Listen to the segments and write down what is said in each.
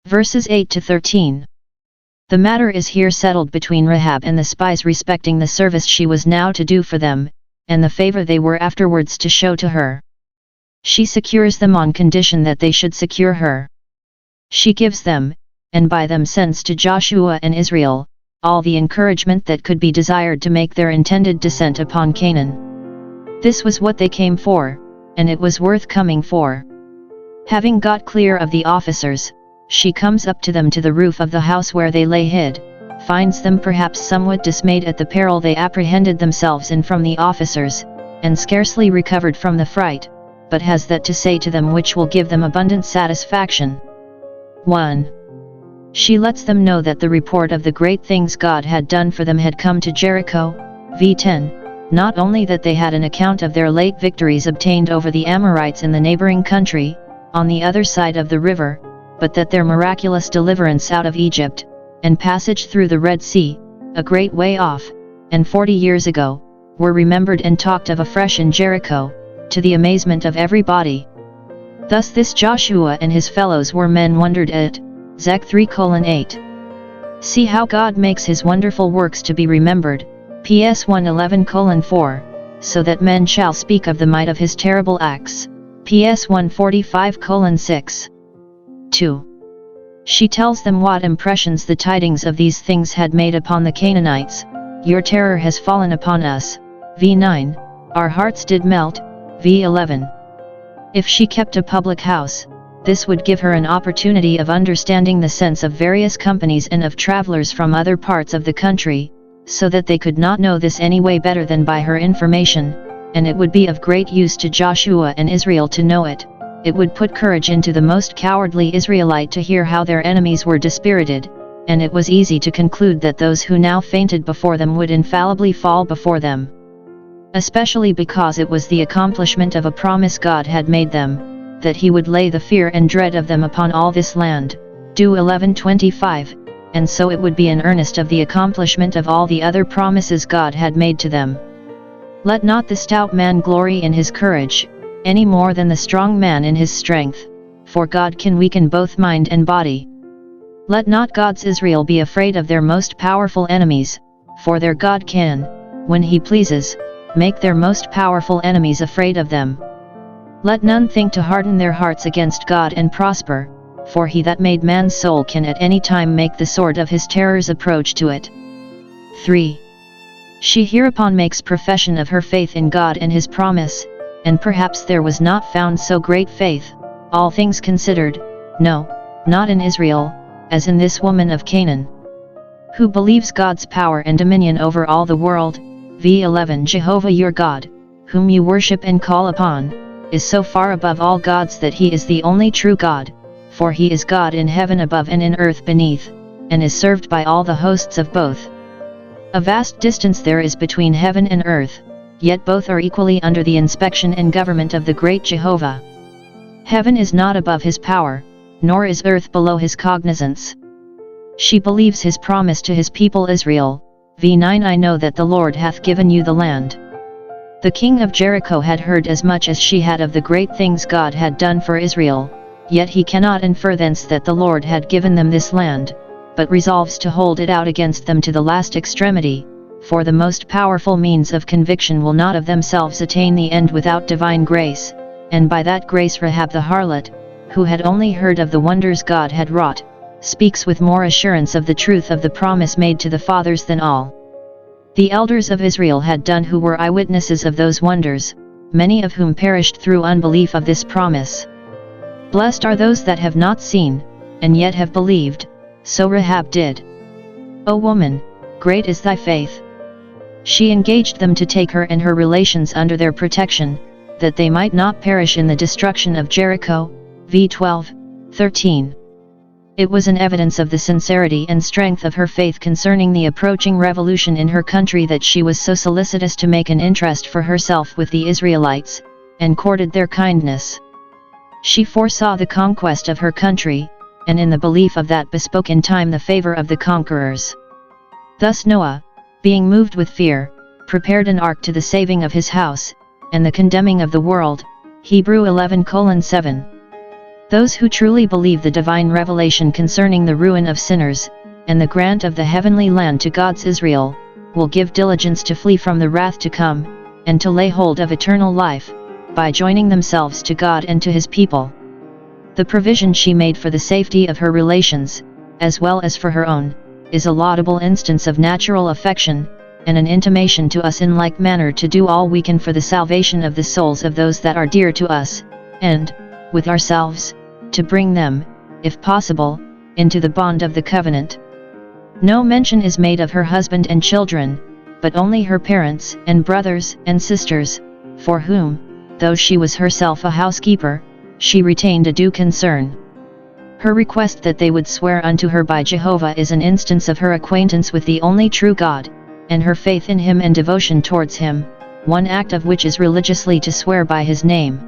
Verses 8 to 13. The matter is here settled between Rahab and the spies respecting the service she was now to do for them, and the favor they were afterwards to show to her. She secures them on condition that they should secure her. She gives them, and by them sends to Joshua and Israel, all the encouragement that could be desired to make their intended descent upon Canaan. This was what they came for, and it was worth coming for. Having got clear of the officers, she comes up to them to the roof of the house where they lay hid, finds them perhaps somewhat dismayed at the peril they apprehended themselves in from the officers, and scarcely recovered from the fright, but has that to say to them which will give them abundant satisfaction. 1. She lets them know that the report of the great things God had done for them had come to Jericho. v10. Not only that they had an account of their late victories obtained over the Amorites in the neighboring country, on the other side of the river, but that their miraculous deliverance out of Egypt, and passage through the Red Sea, a great way off, and 40 years ago, were remembered and talked of afresh in Jericho, to the amazement of everybody. Thus this Joshua and his fellows were men wondered at. Zech 3:8. See how God makes his wonderful works to be remembered. PS 111:4, so that men shall speak of the might of his terrible acts. PS 145:6. 2. She tells them what impressions the tidings of these things had made upon the Canaanites. Your terror has fallen upon us. v9. Our hearts did melt. v11. If she kept a public house, this would give her an opportunity of understanding the sense of various companies and of travelers from other parts of the country, so that they could not know this any way better than by her information, and it would be of great use to Joshua and Israel to know it. It would put courage into the most cowardly Israelite to hear how their enemies were dispirited, and it was easy to conclude that those who now fainted before them would infallibly fall before them. Especially because it was the accomplishment of a promise God had made them, that he would lay the fear and dread of them upon all this land. Do 11:25, and so it would be an earnest of the accomplishment of all the other promises God had made to them. Let not the stout man glory in his courage, any more than the strong man in his strength, for God can weaken both mind and body. Let not God's Israel be afraid of their most powerful enemies, for their God can, when he pleases, make their most powerful enemies afraid of them. Let none think to harden their hearts against God and prosper, for he that made man's soul can at any time make the sword of his terrors approach to it. 3. She hereupon makes profession of her faith in God and his promise, and perhaps there was not found so great faith, all things considered, no, not in Israel, as in this woman of Canaan, who believes God's power and dominion over all the world. v11. Jehovah your God, whom you worship and call upon, is so far above all gods that he is the only true God, for he is God in heaven above and in earth beneath, and is served by all the hosts of both. A vast distance there is between heaven and earth, yet both are equally under the inspection and government of the great Jehovah. Heaven is not above his power, nor is earth below his cognizance. She believes his promise to his people Israel. v9. I know that the Lord hath given you the land. The king of Jericho had heard as much as she had of the great things God had done for Israel, yet he cannot infer thence that the Lord had given them this land, but resolves to hold it out against them to the last extremity, for the most powerful means of conviction will not of themselves attain the end without divine grace, and by that grace Rahab the harlot, who had only heard of the wonders God had wrought, speaks with more assurance of the truth of the promise made to the fathers than all the elders of Israel had done, who were eyewitnesses of those wonders, many of whom perished through unbelief of this promise. Blessed are those that have not seen, and yet have believed, so Rahab did. O woman, great is thy faith. She engaged them to take her and her relations under their protection, that they might not perish in the destruction of Jericho. v12:13. It was an evidence of the sincerity and strength of her faith concerning the approaching revolution in her country that she was so solicitous to make an interest for herself with the Israelites, and courted their kindness. She foresaw the conquest of her country, and in the belief of that bespoke in time the favor of the conquerors. Thus Noah, being moved with fear, prepared an ark to the saving of his house, and the condemning of the world. Hebrew 11:7. Those who truly believe the divine revelation concerning the ruin of sinners, and the grant of the heavenly land to God's Israel, will give diligence to flee from the wrath to come, and to lay hold of eternal life, by joining themselves to God and to His people. The provision she made for the safety of her relations, as well as for her own, is a laudable instance of natural affection, and an intimation to us in like manner to do all we can for the salvation of the souls of those that are dear to us, and, with ourselves, to bring them, if possible, into the bond of the covenant. No mention is made of her husband and children, but only her parents and brothers and sisters, for whom, though she was herself a housekeeper, she retained a due concern. Her request that they would swear unto her by Jehovah is an instance of her acquaintance with the only true God, and her faith in Him and devotion towards Him, one act of which is religiously to swear by His name.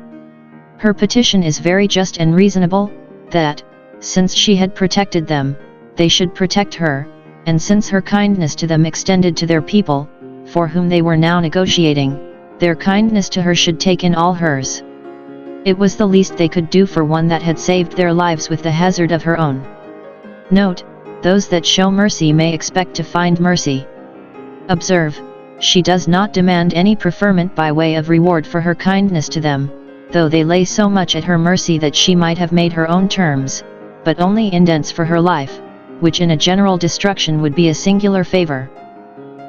Her petition is very just and reasonable, that, since she had protected them, they should protect her, and since her kindness to them extended to their people, for whom they were now negotiating, their kindness to her should take in all hers. It was the least they could do for one that had saved their lives with the hazard of her own. Note, those that show mercy may expect to find mercy. Observe, she does not demand any preferment by way of reward for her kindness to them, though they lay so much at her mercy that she might have made her own terms, but only indents for her life, which in a general destruction would be a singular favor.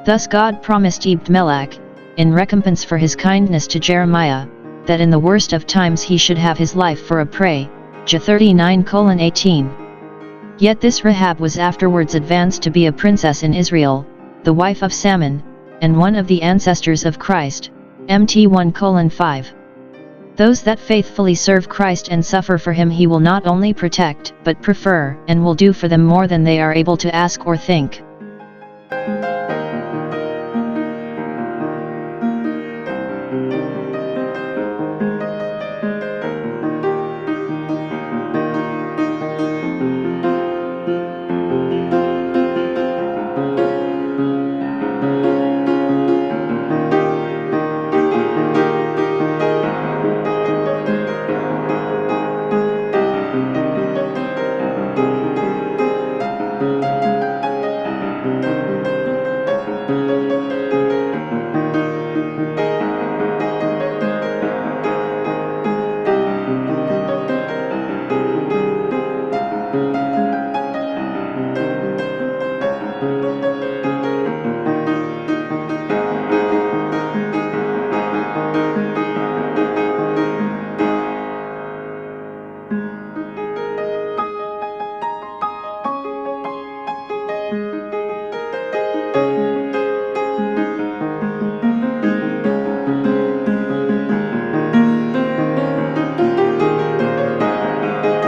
Thus God promised Ebed-melech, in recompense for his kindness to Jeremiah, that in the worst of times he should have his life for a prey, Jah 39:18. Yet this Rahab was afterwards advanced to be a princess in Israel, the wife of Salmon, and one of the ancestors of Christ, Mt 1:5. Those that faithfully serve Christ and suffer for Him He will not only protect but prefer, and will do for them more than they are able to ask or think.